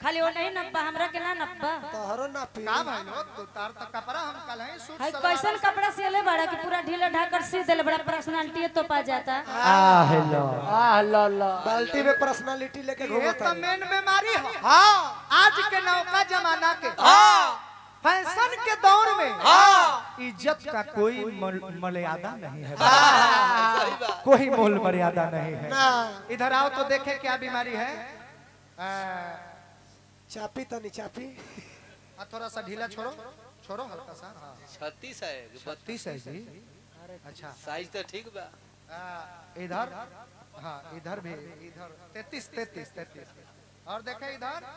खाली वो नहीं नप्पा हमरा के ना नप्पा तोहरो ना पी का भाई लोग तो तार तक कपड़ा हम कल है सूट हाय कैसन कपड़ा सिले बड़ा कि पूरा ढीला ढाकर सी देले बड़ा पर्सनालिटी तो पा जाता हेलो ला बाल्टी में पर्सनालिटी लेके ये घूमता तो मेन बीमारी है। हां आज के नौका जमाना के फैशन के दौर में इज्जत का कोई मर्यादा नहीं है। कोई मोल मर्यादा नहीं है। इधर आओ तो देखे क्या बीमारी है। चापी तो नहीं चापी थोड़ा सा ढीला छोड़ो छोड़ो हल्का सा। 36 है 32 है जी। अच्छा साइज तो ठीक बा। इधर हाँ इधर भी इधर 33 और देखे इधर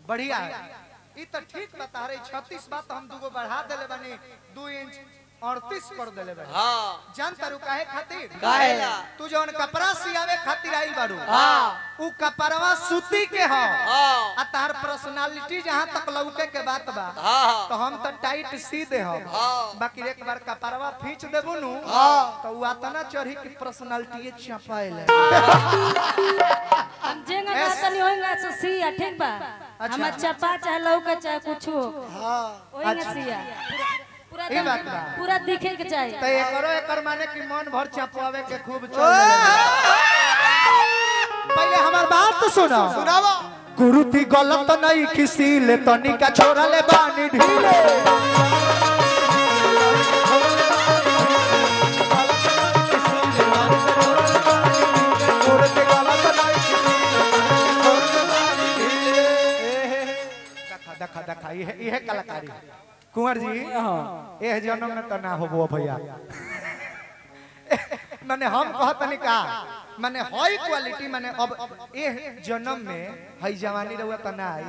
बढ़िया है। ये तो ठीक बता रही 36 बात हम दुगो बढ़ा देले बनी 2 इंच 38 कर देले बनी। हां जान तारू काहे खातिर काहेला तू जौन कपड़ा सियावे खातिर आइल बारू उ कपड़वा सूती के ह आ तार पर्सनालिटी जहां तक लौके के बात बा तो हम तो टाइट सी दे हम बाकी एक बार कपड़वा खींच देबू नु तो उ आतना चढ़ी की पर्सनालिटी चपाइले हम जेंगा ना तनी होएगा सो सिया ठीक बा हम चपा चाहे लौका चाहे कुछ हां होएगा सिया ई बात बा पूरा दिखे के चाहिए तो एकरो एकर माने कि मन भर चपवावे के खूब चल पहले हमार बात तो सुनो सुनावा गुरु थी गलत नहीं किसी ले तनिका छोरा ले बानी ढीले देखा ये कलाकारी कुंवर जी ए जन्म में तो ना होबो भैया माने हम कहतनी का माने हाई क्वालिटी माने अब ए जन्म में हई जवानी रहुआ त ना आई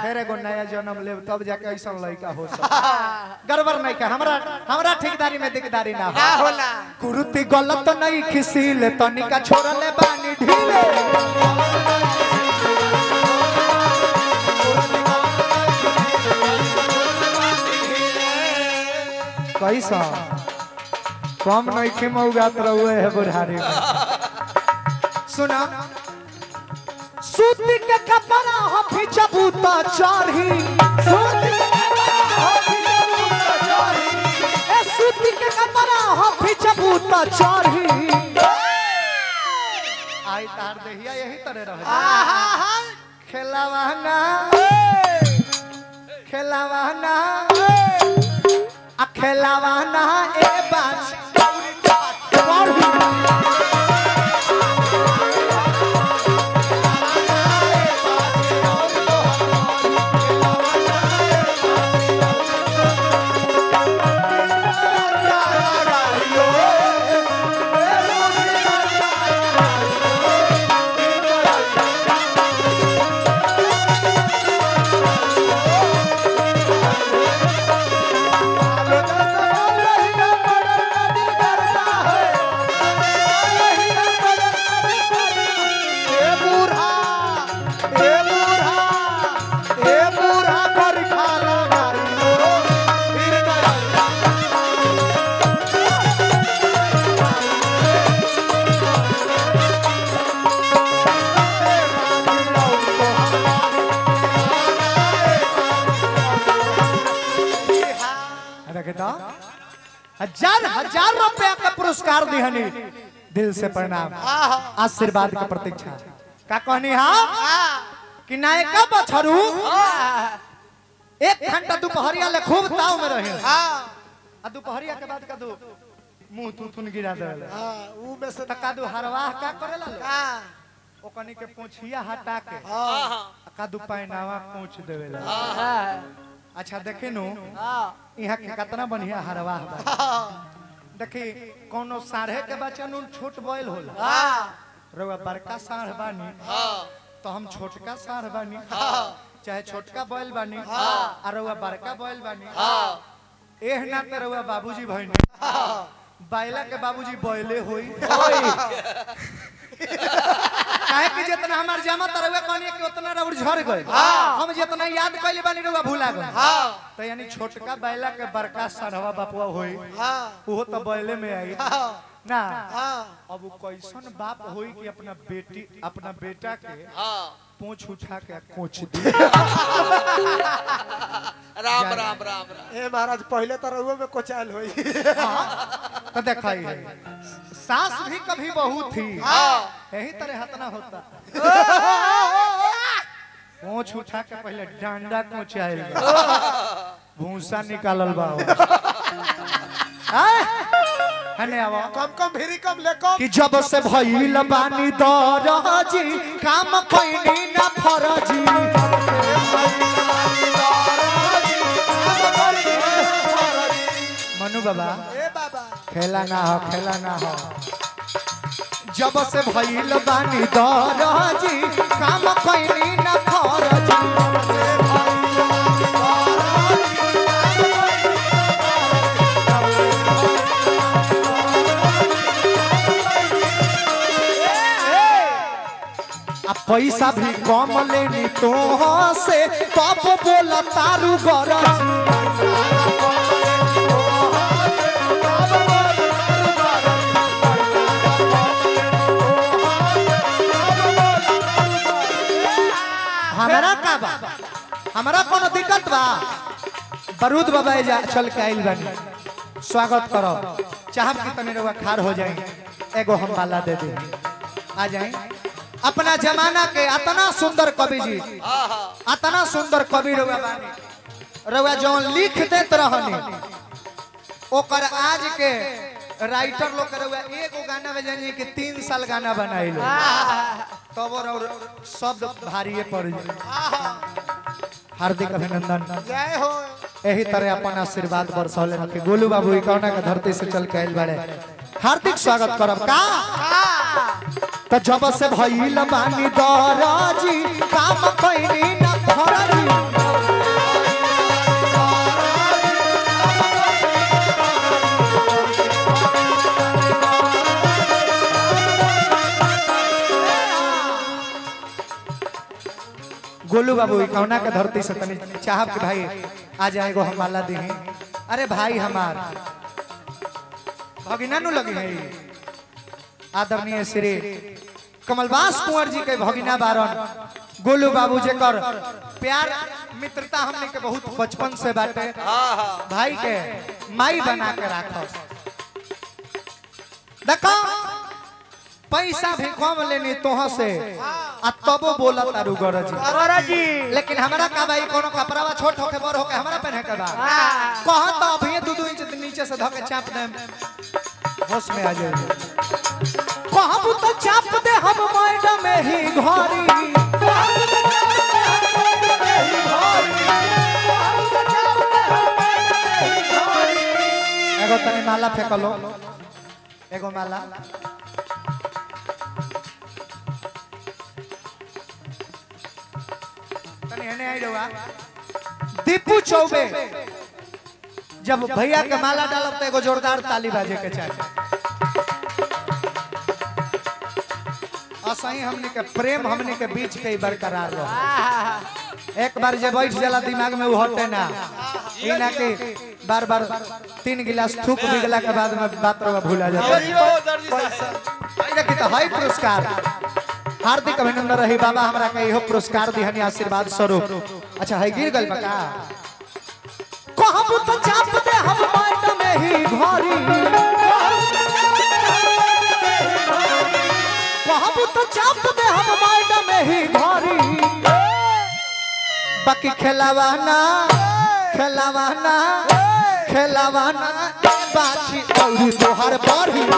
फिर एगो नया जन्म ले तब जाके ऐसा लड़का हो सक गड़बड़ नहीं का हमरा ठेकेदारी में दिकदारी ना होला गुरुती गलत नहीं खिसी ले तनिका छोरा ले बानी ढीले कैसा कम नहीं खे मौगात रहुए है बुढ़ारी में सुना सूती के कपड़ा हो फिचबूता चढ़ी सूती के कपड़ा हो फिचबूता चढ़ी आई तार देहिया यही तरह रहे खेलावाना खेलावाना खेलावाना ए बाज हजार रुपया का पुरस्कार दिहनी दिल से प्रणाम आशीर्वाद की प्रतीक्षा का कहनी कि नायका बछरू 1 घंटा दोपहरिया ले खूब ताव में रहे आ दोपहरिया के बाद कदू मुंह थुथुन गिरा देले ऊ में से कदू हरवाह का करेला लो ओकनी के पूंछिया हटा के कदू पैनावा पूंछ देवेला अच्छा देखे नु यहाँ के कितना बढ़िया हरवाह बा देखी कोनो साढ़े के बच्चा नु छोट बैल होला रउआ बड़का साढ़ बानी तो हम छोटका साढ़ बानी चाहे छोटका बैल बानी और रउआ बड़का बैल बानी एह ना ते रउआ बाबूजी भइनी बैला के बाबूजी बैले होई काहे कि जितना हमार जमा तरवे कहनी कि उतना रउर झड़ गए हम जितना याद कइले बानी रउआ भूला गए तो यानी छोटका बैला के बड़का साढ़वा बापुआ होई ओहो तो बैले में आई ना हाँ अब वो कैसन बाप होई कि अपना बेटा के हाँ पूंछ उठा के कोच दी। राम राम राम राम ए महाराज पहले तो रहुआ में कोचाल होई तो दिखाई है सास भी कभी बहू थी यही तरह हतना होता। पूंछ उठा के पहले डांडा कोचाइल भूसा निकालल बा हने आवा कम कम भिरी कम ले कम कि जब से भइल बानी दरजी काम कइनी ना फरजी। मनु बाबा ए बाबा खेला ना हो जब से भइल बानी दरजी काम कइनी ना फरजी। पैसा भी कम लेनी तो से तब बोला तारू गरज। हमारा का बा हमारा कोनो दिक्कत बा बरूद बाबा जा चल के आइल बानी स्वागत करो चाहब कि तनी रउआ खार हो जाए एगो हम माला दे दे आ जाए। अपना जमाना के अतना सुंदर कवि जी अतना सुंदर कवि रउआ बानी रउआ जौन लिख देत रहनी ओकर आज के राइटर लोग रउआ एगो गाना में जानी कि 3 साल गाना बनाइलो तब और शब्द भारी पड़ जाए। हार्दिक अभिनंदन जय हो यही तरह अपन आशीर्वाद बरसौले रखे। गोलू बाबू ई कौना के धरती से चल के आइल बाड़े हार्दिक स्वागत करब का। तो जब से भइल बानी दरजी काम कइनी ना फरजी। गोलू बाबू कौना के धरती से तनी चाहब के भाई आ जाएगो हम माला दी। अरे भाई हमार भगिना नु लगी है आदरणीय श्री कमलवास कुंवर जी के भगिना बारन गोलू बाबू जेकर प्यार मित्रता हमने के बहुत बचपन से बाटे भाई के माई बना के राखो। देखो पैसा भी कम लेनी तोह से आ तबो बोला तारू गरजी लेकिन हमरा का भाई कोनो कपड़ावा छोट होके बड़ होके हमरा पहने के बा कह तो अभी 2 इंच नीचे से धके चाप दे होश में आ जाए। कहबू तो चाप दे हम मैडम में ही घरी एगो तनी माला फेकलो एगो माला दीपू चौबे जब भैया के माला डालब तो एगो जोरदार ताली बाजे के चाहिए। असही हमने के प्रेम हमने के बीच के बरकरार रहो। एक बार जे बैठ जाला दिमाग में वो हटे ना इना के बार बार 3 गिलास थूक बिगला के बाद में बात रवा भूला जाता है। देखी तो हाई पुरस्कार हार्दिक अभिनंदन रही बाबा हमरा के इहो पुरस्कार दिहनी आशीर्वाद स्वरूप। अच्छा है गिर गल बका कहबू तो चाप दे हम मैडम में ही घरी कहबू तो चाप दे हम मैडम में ही घरी बाकी खेलावाना खेलावाना खेलावाना बाची और तोहर बढ़ी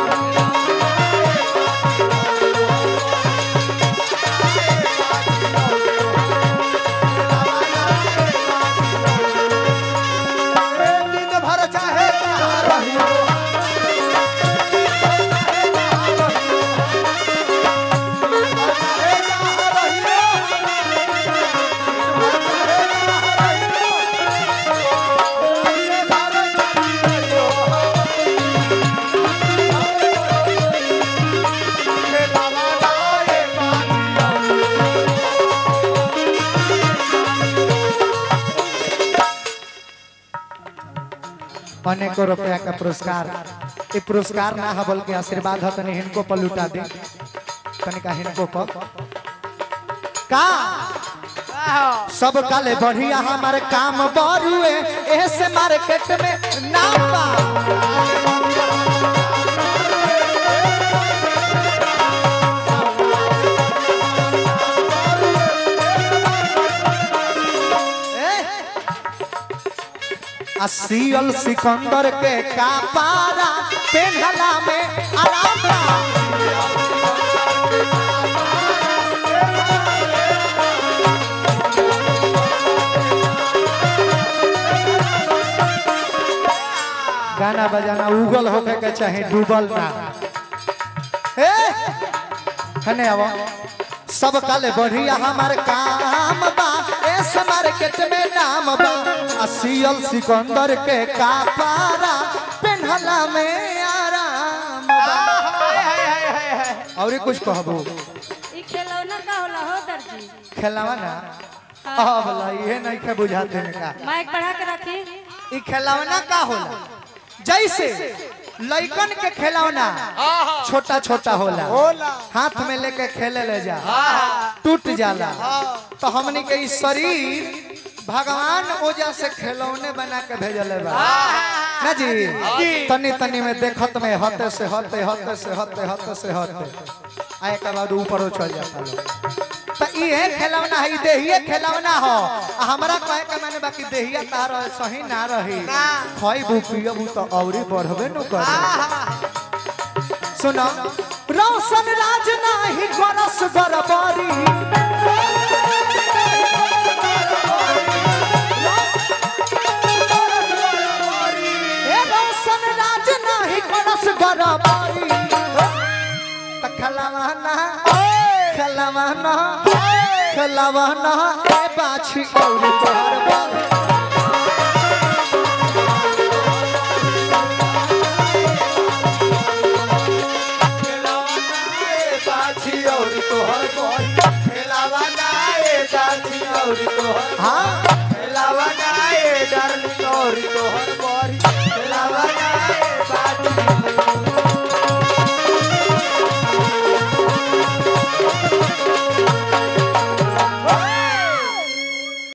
अनेकों रुपया का पुरस्कार ये पुरस्कार ना है बल्कि आशीर्वाद है। तनी हिनको पर लुटा दे, तनिका हिनको पर का सब काले बढ़िया हमारे काम बरुए ऐसे मार्केट में नाम बा। सीएल सिकंदर के का पारा पेन्हला में आराम बा। गाना बजाना उगल होके के चाहे डूबल ना हने आवा सब काले बढ़िया हमारे काम बा ऐसे मार्केट में नाम बा। सीएल सिकंदर के का पारा पेन्हला में आराम बा। और कुछ कहबो ई खिलौना का होला हो दर्जी? खिलौना अब ला ये नहीं के बुझाते ने का माइक बढ़ा के रखी। ई खिलौना का होला? जैसे लइकन के खिलौना छोटा छोटा होला, हाथ में लेके खेले ले जा टूट जाला, तो हमनी के शरीर भगवान ओजा से खिलौने बना के भेजले बा ना जी। तनी तनी में देखत में हते से हते हते से हते हते से हते आए के बाद ऊपर चल जाता। तो ये खिलौना है, देहिए खिलौना हो। हमरा कहे के माने बाकी देहिया तार सही ना रही, खइबू पियबू तो औरी बढ़बे न करे। सुनो रोशन राज नाही गरस गरबारी, ए रोशन राज नाही गरस गरबारी। त खलवाना खलवाना खलवाना ए बाछी और तोहर बाल हाँ